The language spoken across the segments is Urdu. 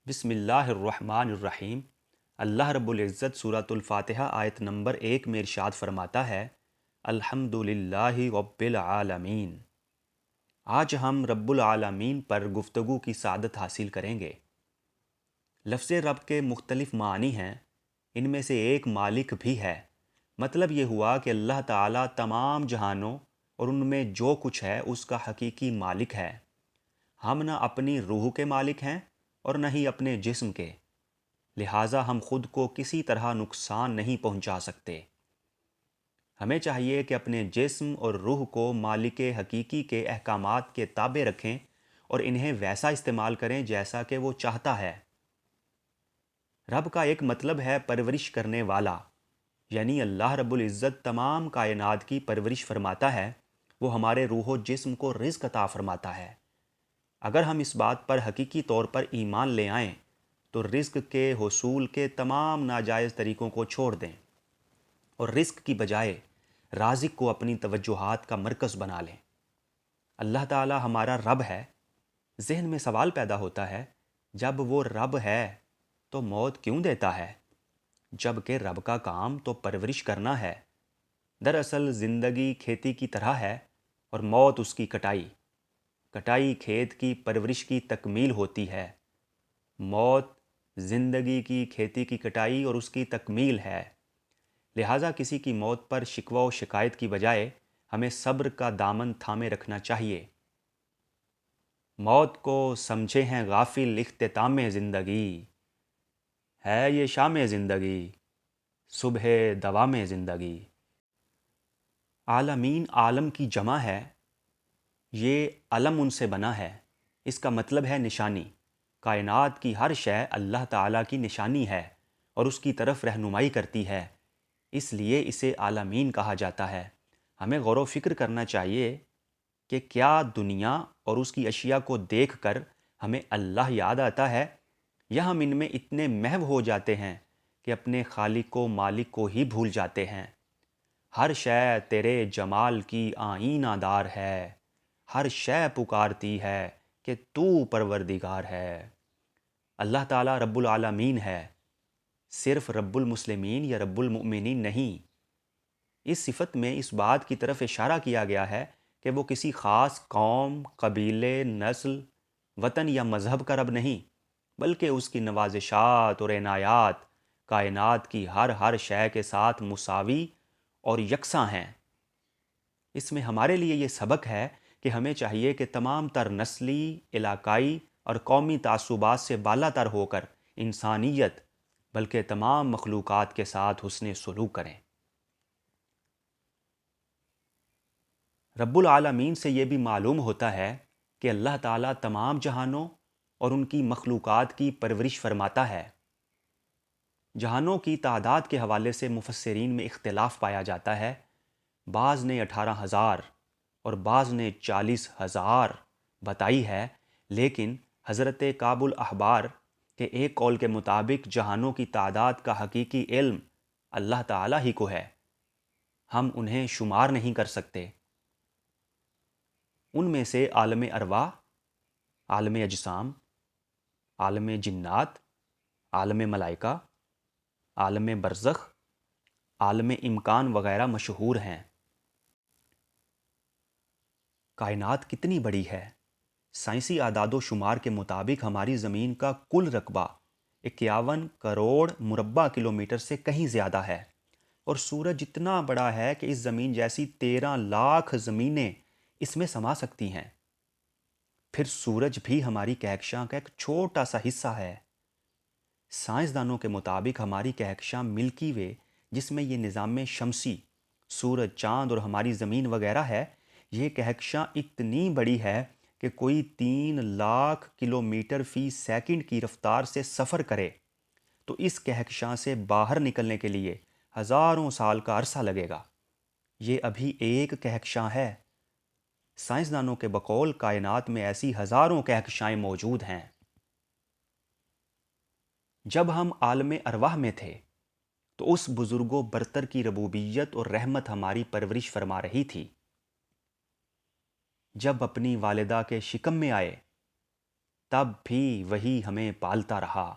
بسم اللہ الرحمن الرحیم۔ اللہ رب العزت سورۃ الفاتحہ آیت نمبر 1 میں ارشاد فرماتا ہے، الحمد للہ رب العالمین۔ آج ہم رب العالمین پر گفتگو کی سعادت حاصل کریں گے۔ لفظ رب کے مختلف معنی ہیں، ان میں سے ایک مالک بھی ہے۔ مطلب یہ ہوا کہ اللہ تعالیٰ تمام جہانوں اور ان میں جو کچھ ہے اس کا حقیقی مالک ہے۔ ہم نہ اپنی روح کے مالک ہیں اور نہ ہی اپنے جسم کے، لہٰذا ہم خود کو کسی طرح نقصان نہیں پہنچا سکتے۔ ہمیں چاہیے کہ اپنے جسم اور روح کو مالک حقیقی کے احکامات کے تابع رکھیں اور انہیں ویسا استعمال کریں جیسا کہ وہ چاہتا ہے۔ رب کا ایک مطلب ہے پرورش کرنے والا، یعنی اللہ رب العزت تمام کائنات کی پرورش فرماتا ہے، وہ ہمارے روح و جسم کو رزق عطا فرماتا ہے۔ اگر ہم اس بات پر حقیقی طور پر ایمان لے آئیں تو رزق کے حصول کے تمام ناجائز طریقوں کو چھوڑ دیں اور رزق کی بجائے رازق کو اپنی توجہات کا مرکز بنا لیں۔ اللہ تعالی ہمارا رب ہے۔ ذہن میں سوال پیدا ہوتا ہے، جب وہ رب ہے تو موت کیوں دیتا ہے، جب کہ رب کا کام تو پرورش کرنا ہے۔ دراصل زندگی کھیتی کی طرح ہے اور موت اس کی کٹائی۔ کٹائی کھیت کی پرورش کی تکمیل ہوتی ہے، موت زندگی کی کھیتی کی کٹائی اور اس کی تکمیل ہے۔ لہٰذا کسی کی موت پر شکوہ و شکایت کی بجائے ہمیں صبر کا دامن تھامے رکھنا چاہیے۔ موت کو سمجھے ہیں غافل اختتام زندگی، ہے یہ شام زندگی صبح دوام زندگی۔ عالمین عالم کی جمع ہے، یہ علم ان سے بنا ہے، اس کا مطلب ہے نشانی۔ کائنات کی ہر شے اللہ تعالیٰ کی نشانی ہے اور اس کی طرف رہنمائی کرتی ہے، اس لیے اسے عالمین کہا جاتا ہے۔ ہمیں غور و فکر کرنا چاہیے کہ کیا دنیا اور اس کی اشیاء کو دیکھ کر ہمیں اللہ یاد آتا ہے، یا ہم ان میں اتنے محو ہو جاتے ہیں کہ اپنے خالق و مالک کو ہی بھول جاتے ہیں۔ ہر شے تیرے جمال کی آئینہ دار ہے، ہر شے پکارتی ہے کہ تو پروردگار ہے۔ اللہ تعالیٰ رب العالمین ہے، صرف رب المسلمین یا رب المؤمنین نہیں۔ اس صفت میں اس بات کی طرف اشارہ کیا گیا ہے کہ وہ کسی خاص قوم، قبیلے، نسل، وطن یا مذہب کا رب نہیں، بلکہ اس کی نوازشات اور عنایات کائنات کی ہر شے کے ساتھ مساوی اور یکساں ہیں۔ اس میں ہمارے لیے یہ سبق ہے کہ ہمیں چاہیے کہ تمام تر نسلی، علاقائی اور قومی تعصبات سے بالا تر ہو کر انسانیت بلکہ تمام مخلوقات کے ساتھ حسن سلوک کریں۔ رب العالمین سے یہ بھی معلوم ہوتا ہے کہ اللہ تعالیٰ تمام جہانوں اور ان کی مخلوقات کی پرورش فرماتا ہے۔ جہانوں کی تعداد کے حوالے سے مفسرین میں اختلاف پایا جاتا ہے، بعض نے 18,000 اور بعض نے 40,000 بتائی ہے، لیکن حضرت کعب الاحبار کے ایک قول کے مطابق جہانوں کی تعداد کا حقیقی علم اللہ تعالیٰ ہی کو ہے، ہم انہیں شمار نہیں کر سکتے۔ ان میں سے عالم ارواح، عالم اجسام، عالم جنات، عالم ملائکہ، عالم برزخ، عالم امکان وغیرہ مشہور ہیں۔ کائنات کتنی بڑی ہے؟ سائنسی اعداد و شمار کے مطابق ہماری زمین کا کل رقبہ 51 کروڑ مربع کلومیٹر سے کہیں زیادہ ہے، اور سورج اتنا بڑا ہے کہ اس زمین جیسی 13 لاکھ زمینیں اس میں سما سکتی ہیں۔ پھر سورج بھی ہماری کہکشاں کا ایک چھوٹا سا حصہ ہے۔ سائنسدانوں کے مطابق ہماری کہکشاں ملکی وے، جس میں یہ نظام شمسی، سورج، چاند اور ہماری زمین وغیرہ ہے، یہ کہکشاں اتنی بڑی ہے کہ کوئی 3 لاکھ کلومیٹر فی سیکنڈ کی رفتار سے سفر کرے تو اس کہکشاں سے باہر نکلنے کے لیے ہزاروں سال کا عرصہ لگے گا۔ یہ ابھی ایک کہکشاں ہے۔ سائنسدانوں کے بقول کائنات میں ایسی ہزاروں کہکشائیں موجود ہیں۔ جب ہم عالم ارواح میں تھے تو اس بزرگ و برتر کی ربوبیت اور رحمت ہماری پرورش فرما رہی تھی۔ جب اپنی والدہ کے شکم میں آئے تب بھی وہی ہمیں پالتا رہا۔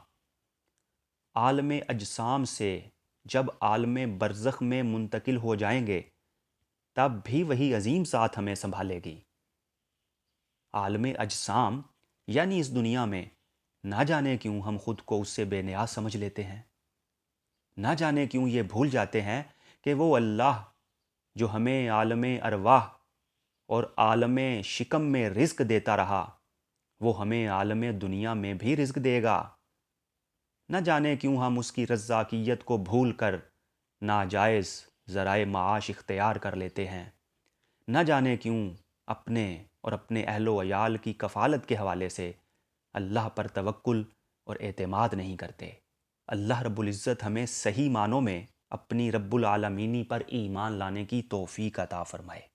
عالم اجسام سے جب عالم برزخ میں منتقل ہو جائیں گے تب بھی وہی عظیم ذات ہمیں سنبھالے گی۔ عالم اجسام یعنی اس دنیا میں نہ جانے کیوں ہم خود کو اس سے بے نیاز سمجھ لیتے ہیں، نہ جانے کیوں یہ بھول جاتے ہیں کہ وہ اللہ جو ہمیں عالم ارواح اور عالم شکم میں رزق دیتا رہا وہ ہمیں عالم دنیا میں بھی رزق دے گا۔ نہ جانے کیوں ہم اس کی رزاقیت کو بھول کر ناجائز ذرائع معاش اختیار کر لیتے ہیں، نہ جانے کیوں اپنے اور اپنے اہل و عیال کی کفالت کے حوالے سے اللہ پر توکل اور اعتماد نہیں کرتے۔ اللہ رب العزت ہمیں صحیح معنوں میں اپنی رب العالمینی پر ایمان لانے کی توفیق عطا فرمائے۔